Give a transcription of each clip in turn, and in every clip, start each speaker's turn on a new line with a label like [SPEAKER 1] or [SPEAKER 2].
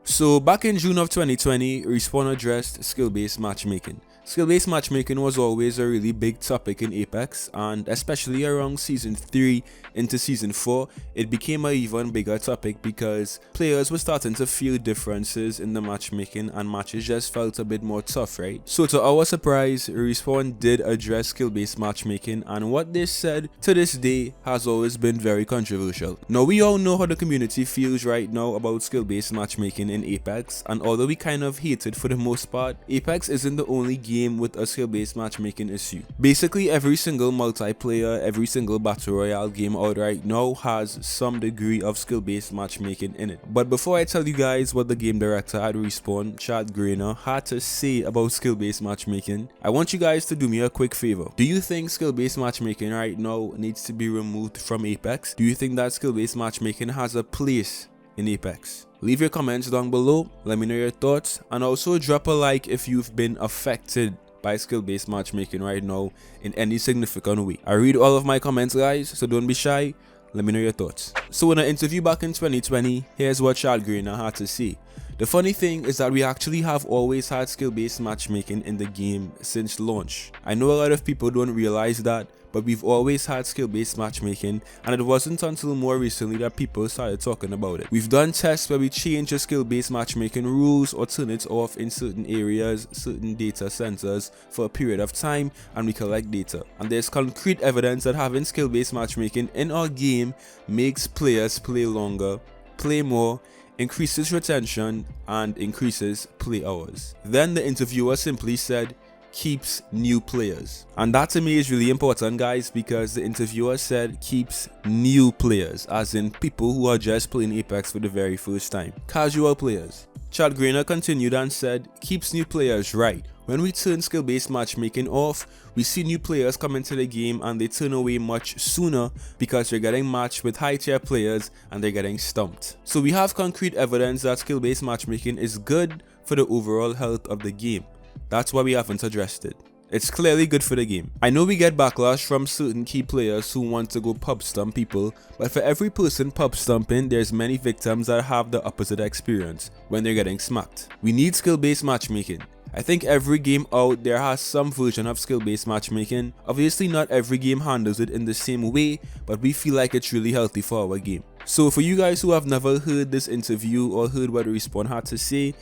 [SPEAKER 1] So back in June of 2020, Respawn addressed skill-based matchmaking. Skill-based matchmaking was always a really big topic in Apex, and especially around Season 3 into Season 4, it became an even bigger topic because players were starting to feel differences in the matchmaking and matches just felt a bit more tough, right? So to our surprise, Respawn did address skill-based matchmaking, and what they said to this day has always been very controversial. Now we all know how the community feels right now about skill-based matchmaking in Apex, and although we kind of hate it for the most part, Apex isn't the only game with a skill-based matchmaking issue. Basically every single multiplayer, every single battle royale game out right now has some degree of skill-based matchmaking in it. But before I tell you guys what the game director at Respawn, Chad Grainer, had to say about skill-based matchmaking, I want you guys to do me a quick favor. Do you think skill-based matchmaking right now needs to be removed from Apex? Do you think that skill-based matchmaking has a place in Apex? Leave your comments down below, let me know your thoughts, and also drop a like if you've been affected by skill-based matchmaking right now in any significant way. I read all of my comments, guys, so don't be shy, let me know your thoughts. So in an interview back in 2020, here's what Chad Grainer had to say. The funny thing is that we actually have always had skill-based matchmaking in the game since launch. I know a lot of people don't realize that, but we've always had skill-based matchmaking, and it wasn't until more recently that people started talking about it. We've done tests where we change the skill-based matchmaking rules or turn it off in certain areas, certain data centers for a period of time, and we collect data. And there's concrete evidence that having skill-based matchmaking in our game makes players play longer, play more, increases retention, and increases play hours. Then the interviewer simply said, keeps new players. And that to me is really important, guys, because the interviewer said keeps new players, as in people who are just playing Apex for the very first time. Casual players. Chad Grainer continued and said, keeps new players, right. When we turn skill-based matchmaking off, we see new players come into the game and they turn away much sooner because they're getting matched with high-tier players and they're getting stumped. So we have concrete evidence that skill-based matchmaking is good for the overall health of the game. That's why we haven't addressed it. It's clearly good for the game. I know we get backlash from certain key players who want to go pub stomp people, but for every person pub stomping, there's many victims that have the opposite experience when they're getting smacked. We need skill-based matchmaking. I think every game out there has some version of skill-based matchmaking. Obviously not every game handles it in the same way, but we feel like it's really healthy for our game. So for you guys who have never heard this interview or heard what Respawn had to say,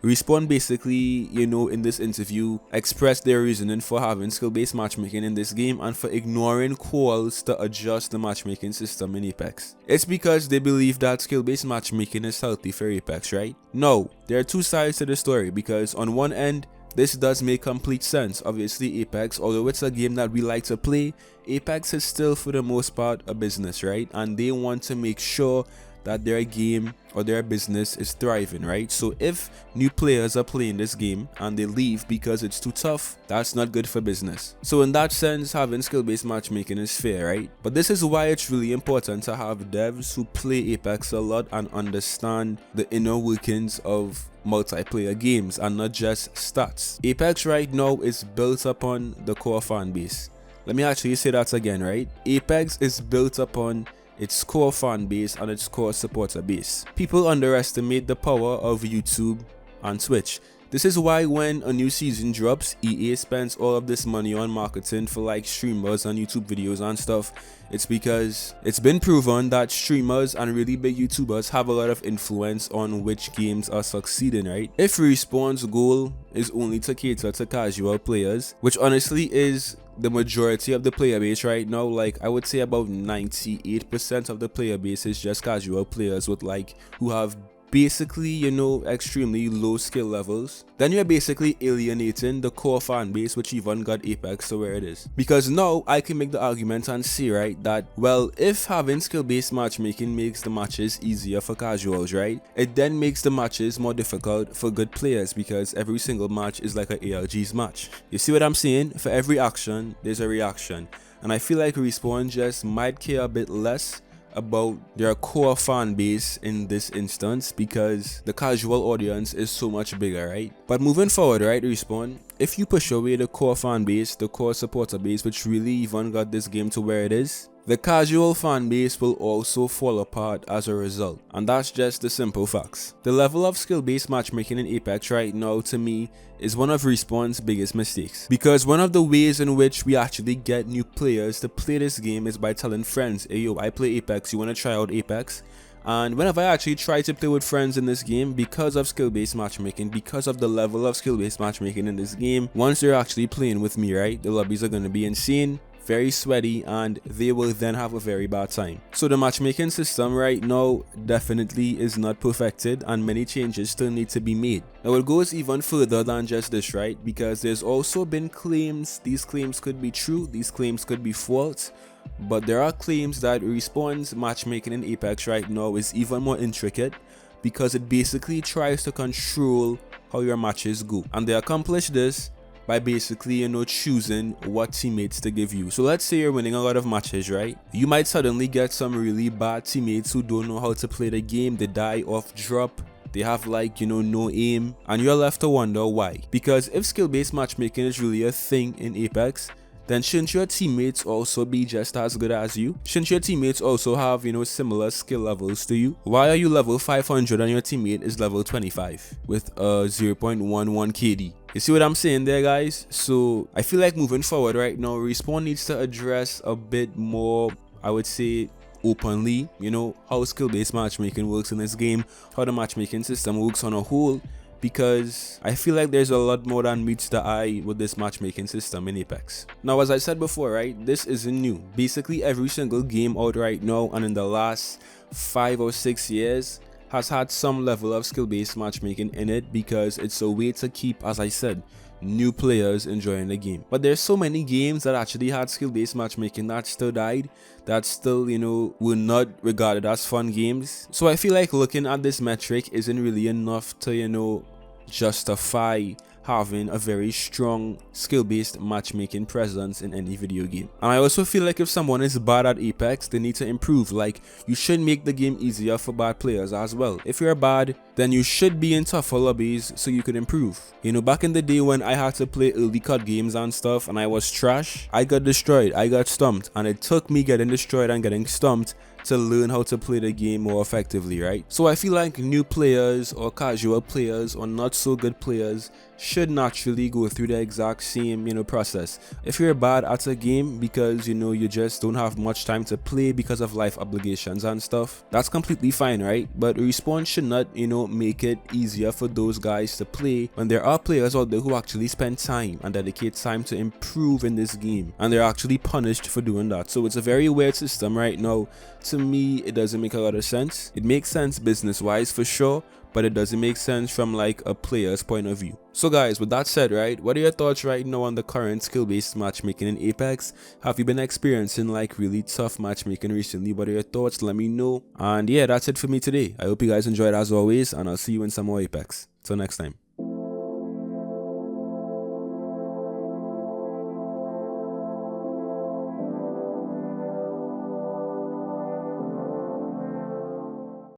[SPEAKER 1] Respawn basically, in this interview expressed their reasoning for having skill-based matchmaking in this game and for ignoring calls to adjust the matchmaking system in Apex. It's because they believe that skill-based matchmaking is healthy for Apex, right? No, there are two sides to the story, because on one end, this does make complete sense. Obviously Apex, although it's a game that we like to play, Apex is still for the most part a business, right? And they want to make sure that their game or their business is thriving, right? So if new players are playing this game and they leave because it's too tough, that's not good for business. So in that sense, having skill-based matchmaking is fair, right? But this is why it's really important to have devs who play Apex a lot and understand the inner workings of multiplayer games and not just stats. Apex right now is built upon the core fan base. Let me actually say that again, right? Apex is built upon its core fan base and its core supporter base. People underestimate the power of YouTube and Twitch. This is why when a new season drops, EA spends all of this money on marketing for like streamers and YouTube videos and stuff. It's because it's been proven that streamers and really big YouTubers have a lot of influence on which games are succeeding, right? If Respawn's goal is only to cater to casual players, which honestly is the majority of the player base right now, like I would say about 98% of the player base is just casual players with who have basically, extremely low skill levels, then you're basically alienating the core fan base, which even got Apex to where it is. Because now I can make the argument and say, right, that, well, if having skill-based matchmaking makes the matches easier for casuals, right, it then makes the matches more difficult for good players because every single match is like an ALG's match. You see what I'm saying? For every action, there's a reaction. And I feel like Respawn just might care a bit less about their core fan base in this instance because the casual audience is so much bigger, right? But moving forward, right, Respawn, if you push away the core fan base, the core supporter base, which really even got this game to where it is, the casual fan base will also fall apart as a result, and that's just the simple facts. The level of skill-based matchmaking in Apex right now, to me, is one of Respawn's biggest mistakes. Because one of the ways in which we actually get new players to play this game is by telling friends, hey yo, I play Apex, you wanna try out Apex? And whenever I actually try to play with friends in this game, because of skill-based matchmaking, because of the level of skill-based matchmaking in this game, once they're actually playing with me, right, the lobbies are going to be insane, very sweaty, and they will then have a very bad time. So the matchmaking system right now definitely is not perfected, and many changes still need to be made. Now it goes even further than just this, right, because there's also been claims. These claims could be true, these claims could be false, but there are claims that Respawn's matchmaking in Apex right now is even more intricate, because it basically tries to control how your matches go, and they accomplish this by basically, choosing what teammates to give you. So let's say you're winning a lot of matches, right? You might suddenly get some really bad teammates who don't know how to play the game. They die off drop, they have no aim, and you're left to wonder why. Because if skill-based matchmaking is really a thing in Apex, then shouldn't your teammates also be just as good as you? Shouldn't your teammates also have, similar skill levels to you? Why are you level 500 and your teammate is level 25 with a 0.11 KD? You see what I'm saying there, guys? So I feel like moving forward right now, Respawn needs to address a bit more, I would say, openly, how skill-based matchmaking works in this game, how the matchmaking system works on a whole, because I feel like there's a lot more than meets the eye with this matchmaking system in Apex. Now, as I said before, right, this isn't new. Basically, every single game out right now and in the last 5 or 6 years has had some level of skill-based matchmaking in it, because it's a way to keep, as I said, new players enjoying the game. But there's so many games that actually had skill-based matchmaking that still died, that still, were not regarded as fun games. So I feel like looking at this metric isn't really enough to, justify having a very strong skill-based matchmaking presence in any video game. And I also feel like if someone is bad at Apex, they need to improve. Like, you should make the game easier for bad players as well. If you're bad, then you should be in tougher lobbies so you can improve. Back in the day when I had to play early cut games and stuff and I was trash, I got destroyed, I got stumped, and it took me getting destroyed and getting stumped to learn how to play the game more effectively, right? So I feel like new players or casual players or not so good players should naturally go through the exact same, process. If you're bad at a game because, you just don't have much time to play because of life obligations and stuff, that's completely fine, right? But Respawn should not, make it easier for those guys to play when there are players out there who actually spend time and dedicate time to improve in this game, and they're actually punished for doing that. So it's a very weird system right now. To me, it doesn't make a lot of sense. It makes sense business-wise for sure, but it doesn't make sense from like a player's point of view. So guys, with that said, right, what are your thoughts right now on the current skill-based matchmaking in Apex? Have you been experiencing like really tough matchmaking recently? What are your thoughts? Let me know. And yeah, that's it for me today. I hope you guys enjoyed as always, and I'll see you in some more Apex. Till next time.